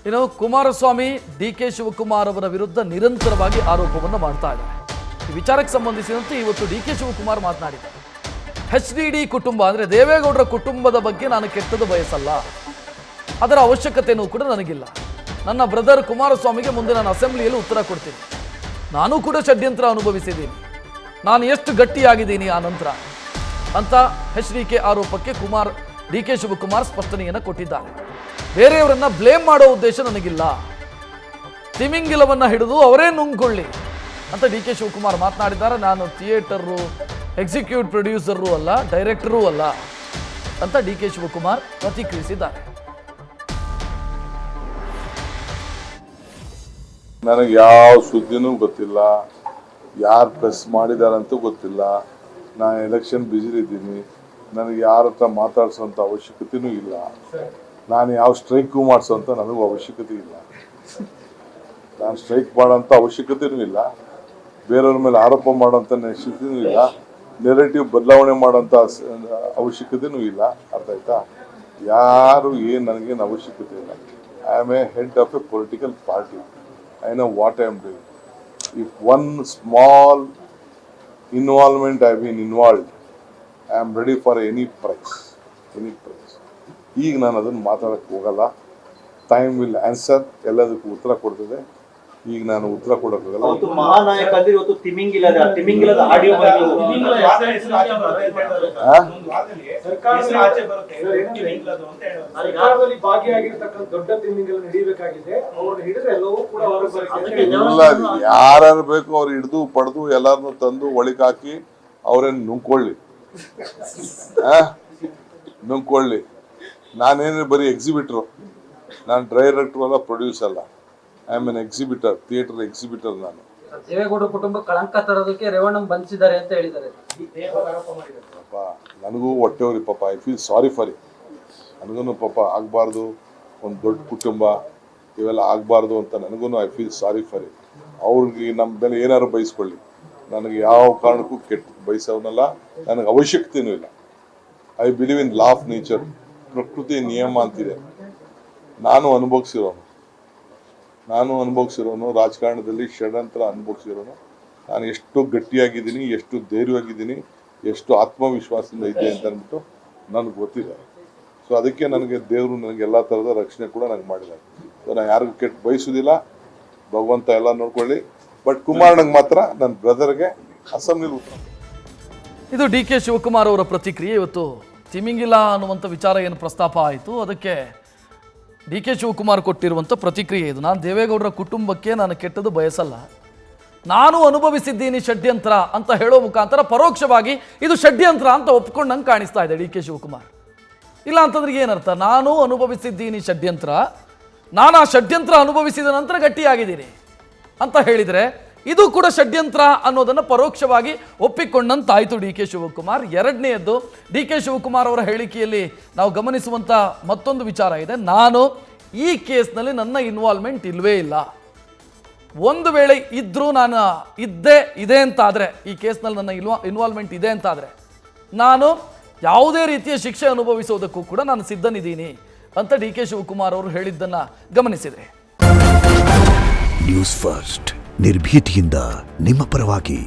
ಇನ್ನು ಕುಮಾರಸ್ವಾಮಿ ಡಿ.ಕೆ. ಶಿವಕುಮಾರ್ ಅವರ ವಿರುದ್ಧ ನಿರಂತರವಾಗಿ ಆರೋಪವನ್ನು ಮಾಡ್ತಾ ಇದ್ದಾರೆ. ಈ ವಿಚಾರಕ್ಕೆ ಸಂಬಂಧಿಸಿದಂತೆ ಇವತ್ತು ಡಿ.ಕೆ. ಶಿವಕುಮಾರ್ ಮಾತನಾಡಿದ್ದಾರೆ. ಎಚ್.ಡಿ.ಡಿ ಕುಟುಂಬ ಅಂದರೆ ದೇವೇಗೌಡರ ಕುಟುಂಬದ ಬಗ್ಗೆ ನಾನು ಕೆಟ್ಟದ್ದು ಬಯಸಲ್ಲ, ಅದರ ಅವಶ್ಯಕತೆಯೂ ಕೂಡ ನನಗಿಲ್ಲ. ನನ್ನ ಬ್ರದರ್ ಕುಮಾರಸ್ವಾಮಿಗೆ ಮುಂದೆ ನಾನು ಅಸೆಂಬ್ಲಿಯಲ್ಲಿ ಉತ್ತರ ಕೊಡ್ತೀನಿ. ನಾನು ಕೂಡ ಷಡ್ಯಂತ್ರ ಅನುಭವಿಸಿದ್ದೀನಿ, ನಾನು ಎಷ್ಟು ಗಟ್ಟಿಯಾಗಿದ್ದೀನಿ ಆ ನಂತರ ಅಂತ ಎಚ್.ಡಿ.ಕೆ ಆರೋಪಕ್ಕೆ ಡಿ.ಕೆ. ಶಿವಕುಮಾರ್ ಸ್ಪಷ್ಟನೆಯನ್ನು ಕೊಟ್ಟಿದ್ದಾರೆ. ಬೇರೆಯವರನ್ನ ಬ್ಲೇಮ್ ಮಾಡೋ ಉದ್ದೇಶ ನನಗಿಲ್ಲ, ತಿಮಿಂಗಿಲವನ್ನು ಹಿಡಿದು ಅವರೇ ನುಂಗ್ಕೊಳ್ಳಿ ಅಂತ ಡಿ.ಕೆ. ಶಿವಕುಮಾರ್ ಮಾತನಾಡಿದ್ದಾರೆ. ನಾನು ಥಿಯೇಟರು ಎಕ್ಸಿಕ್ಯೂಟಿವ್ ಪ್ರೊಡ್ಯೂಸರು ಅಲ್ಲ, ಡೈರೆಕ್ಟರೂ ಅಲ್ಲ ಅಂತ ಡಿ.ಕೆ. ಶಿವಕುಮಾರ್ ಪ್ರತಿಕ್ರಿಯಿಸಿದ್ದಾರೆ. ನನಗೆ ಯಾವ ಸುದ್ದಿನೂ ಗೊತ್ತಿಲ್ಲ, ಯಾರು ಪ್ರೆಸ್ ಮಾಡಿದಾರಂತೂ ಗೊತ್ತಿಲ್ಲ. ನಾನು ಎಲೆಕ್ಷನ್ ಬ್ಯುಸಿಲಿದ್ದೀನಿ, ನನಗೆ ಯಾರ ಹತ್ರ ಮಾತಾಡ್ಸೋಂಥ ಅವಶ್ಯಕತೆಯೂ ಇಲ್ಲ. ನಾನು ಯಾವ ಸ್ಟ್ರೈಕು ಮಾಡಿಸೋಂಥ ನನಗೂ ಅವಶ್ಯಕತೆ ಇಲ್ಲ. ನಾನು ಸ್ಟ್ರೈಕ್ ಮಾಡೋಂಥ ಅವಶ್ಯಕತೆಯೂ ಇಲ್ಲ, ಬೇರೆಯವ್ರ ಮೇಲೆ ಆರೋಪ ಮಾಡೋಂಥ ಅವಶ್ಯಕತೆಯೂ ಇಲ್ಲ, ನೆರೆಟಿವ್ ಬದಲಾವಣೆ ಮಾಡೋಂಥ ಅವಶ್ಯಕತೆಯೂ ಇಲ್ಲ. ಅರ್ಥ ಆಯ್ತಾ? ಯಾರು ಏನು ನನಗೇನು ಅವಶ್ಯಕತೆ ಇಲ್ಲ. I am A head of A political party. I know what I am doing. If one small involvement I have been involved, I am ready for any price. ಈಗ ನಾನು ಅದನ್ನು ಮಾತಾಡಕ್ಕೆ ಹೋಗಲ್ಲ. ಟೈಮ್ ವಿಲ್ ಆನ್ಸರ್, ಎಲ್ಲದಕ್ಕೂ ಉತ್ತರ ಕೊಡ್ತದೆ. ಈಗ ನಾನು ಉತ್ತರ ಕೊಡೋಕ್ಕಾಗಲ್ಲ. ಮಹಾನಾಯಕ ಅಂದ್ರೆ ಇವತ್ತು ತಿಮಿಂಗಿಲದ ಆಡಿಯೋ ಭಾಗಿಯಾಗಿರ್ತಕ್ಕಂಥ ದೊಡ್ಡ ತಿಮಿಂಗಿಲ ಹಿಡಿಬೇಕಾಗಿದೆ. ಅವ್ರನ್ನ ಹಿಡಿದ್ರೆ ಎಲ್ಲವೂ ಕೂಡ ಯಾರು ಬೇಕು ಅವ್ರು ಹಿಡಿದು ಪಡೆದು ಎಲ್ಲಾರನ್ನು ತಂದು ಒಳಗೆ ಹಾಕಿ ಅವ್ರೇನು ನುಂಗ್ಕೊಳ್ಳಿ. ನಾನೇನು ಬರೀ ಎಕ್ಸಿಬಿಟ್ರು, ನಾನು ಡೈರೆಕ್ಟ್ರು ಅಲ್ಲ, ಪ್ರೊಡ್ಯೂಸ್ ಅಲ್ಲ. I am an exhibitor, theatre exhibitor. ನಾನು ದೇವೇಗೌಡ ಕುಟುಂಬ ಕಳಂಕ ತರೋದಕ್ಕೆ ರೇವಣ್ಣ ಬಂಧಿಸಿದ್ದಾರೆ ಅಂತ ಹೇಳಿದ್ದಾರೆ. ಪಾಪ ನನಗೂ ಹೊಟ್ಟೆವ್ರಿ ಪಾಪ. I feel sorry for it. ನನಗೂ ಪಾಪ ಆಗಬಾರ್ದು, ಒಂದು ದೊಡ್ಡ ಕುಟುಂಬ ಇವೆಲ್ಲ ಆಗಬಾರ್ದು ಅಂತ ನನಗೂ I feel sorry for it. ಅವ್ರಿಗೆ ನಮ್ಮ ಮೇಲೆ ಏನಾದ್ರು ಬಯಸ್ಕೊಳ್ಳಿ, ನನಗೆ ಯಾವ ಕಾರಣಕ್ಕೂ ಕೆಟ್ಟ ಬಯಸೋನಲ್ಲ, ನನಗೆ ಅವಶ್ಯಕತೆಯೂ ಇಲ್ಲ. I believe in law of nature, ಪ್ರಕೃತಿ ನಿಯಮ ಅಂತಿದೆ. ನಾನು ಅನುಭವಿಸಿರೋನು ರಾಜಕಾರಣದಲ್ಲಿ ಷಡ್ಯಂತ್ರ ಅನುಭವಿಸಿರೋನು. ನಾನು ಎಷ್ಟು ಗಟ್ಟಿಯಾಗಿದ್ದೀನಿ, ಎಷ್ಟು ಧೈರ್ಯವಾಗಿದ್ದೀನಿ, ಎಷ್ಟು ಆತ್ಮವಿಶ್ವಾಸದಿಂದ ಇದೆ ಅಂತ ಅಂದ್ಬಿಟ್ಟು ನನಗೆ ಗೊತ್ತಿದೆ. ಸೊ ಅದಕ್ಕೆ ನನಗೆ ದೇವರು ನನಗೆ ಎಲ್ಲ ಥರದ ರಕ್ಷಣೆ ಕೂಡ ನನಗೆ ಮಾಡಿದ್ದಾರೆ. ಸೊ ನಾನು ಯಾರಿಗೂ ಕೆಟ್ಟ ಬಯಸೋದಿಲ್ಲ, ಭಗವಂತ ಎಲ್ಲ ನೋಡ್ಕೊಳ್ಳಿ. ಬಟ್ ಕುಮಾರಣ್ಣಗೆ ಮಾತ್ರ ನನ್ನ ಬ್ರದರ್ಗೆ ಅಸೆಂಬ್ಲಿಲಿ ಉತ್ತರ. ಇದು ಡಿ.ಕೆ. ಶಿವಕುಮಾರ್ ಅವರ ಪ್ರತಿಕ್ರಿಯೆ. ಇವತ್ತು ತಿಮಿಂಗಿಲ ಅನ್ನುವಂಥ ವಿಚಾರ ಏನು ಪ್ರಸ್ತಾಪ ಆಯಿತು, ಅದಕ್ಕೆ ಡಿ.ಕೆ. ಶಿವಕುಮಾರ್ ಕೊಟ್ಟಿರುವಂಥ ಪ್ರತಿಕ್ರಿಯೆ ಇದು. ನಾನು ದೇವೇಗೌಡರ ಕುಟುಂಬಕ್ಕೆ ನಾನು ಕೆಟ್ಟದ್ದು ಬಯಸಲ್ಲ, ನಾನು ಅನುಭವಿಸಿದ್ದೀನಿ ಷಡ್ಯಂತ್ರ ಅಂತ ಹೇಳೋ ಮುಖಾಂತರ ಪರೋಕ್ಷವಾಗಿ ಇದು ಷಡ್ಯಂತ್ರ ಅಂತ ಒಪ್ಕೊಂಡಂಗೆ ಕಾಣಿಸ್ತಾ ಇದೆ ಡಿ.ಕೆ. ಶಿವಕುಮಾರ್. ಇಲ್ಲ ಅಂತಂದ್ರೆ ಏನರ್ಥ? ನಾನು ಅನುಭವಿಸಿದ್ದೀನಿ ಷಡ್ಯಂತ್ರ, ನಾನು ಆ ಷಡ್ಯಂತ್ರ ಅನುಭವಿಸಿದ ನಂತರ ಗಟ್ಟಿಯಾಗಿದ್ದೀನಿ ಅಂತ ಹೇಳಿದರೆ ಇದು ಕೂಡ ಷಡ್ಯಂತ್ರ ಅನ್ನೋದನ್ನು ಪರೋಕ್ಷವಾಗಿ ಒಪ್ಪಿಕೊಂಡಂತಾಯಿತು ಡಿ.ಕೆ. ಶಿವಕುಮಾರ್. ಎರಡನೆಯದ್ದು, ಡಿ.ಕೆ. ಶಿವಕುಮಾರ್ ಅವರ ಹೇಳಿಕೆಯಲ್ಲಿ ನಾವು ಗಮನಿಸುವಂಥ ಮತ್ತೊಂದು ವಿಚಾರ ಇದೆ. ನಾನು ಈ ಕೇಸ್ನಲ್ಲಿ ನನ್ನ ಇನ್ವಾಲ್ವ್ಮೆಂಟ್ ಇಲ್ಲವೇ ಇಲ್ಲ. ಒಂದು ವೇಳೆ ಇದ್ದರೂ ನಾನು ಇದೆ ಅಂತಾದರೆ, ಈ ಕೇಸ್ನಲ್ಲಿ ನನ್ನ ಇನ್ವಾಲ್ವ್ಮೆಂಟ್ ಇದೆ ಅಂತಾದರೆ ನಾನು ಯಾವುದೇ ರೀತಿಯ ಶಿಕ್ಷೆ ಅನುಭವಿಸೋದಕ್ಕೂ ಕೂಡ ನಾನು ಸಿದ್ಧನಿದ್ದೀನಿ ಅಂತ ಡಿ.ಕೆ. ಶಿವಕುಮಾರ್ ಅವರು ಹೇಳಿದ್ದನ್ನು ಗಮನಿಸಿದೆ. ನ್ಯೂಸ್ ಫಸ್ಟ್, ನಿರ್ಭೀತಿಯಿಂದ ನಿಮ್ಮ ಪರವಾಗಿ.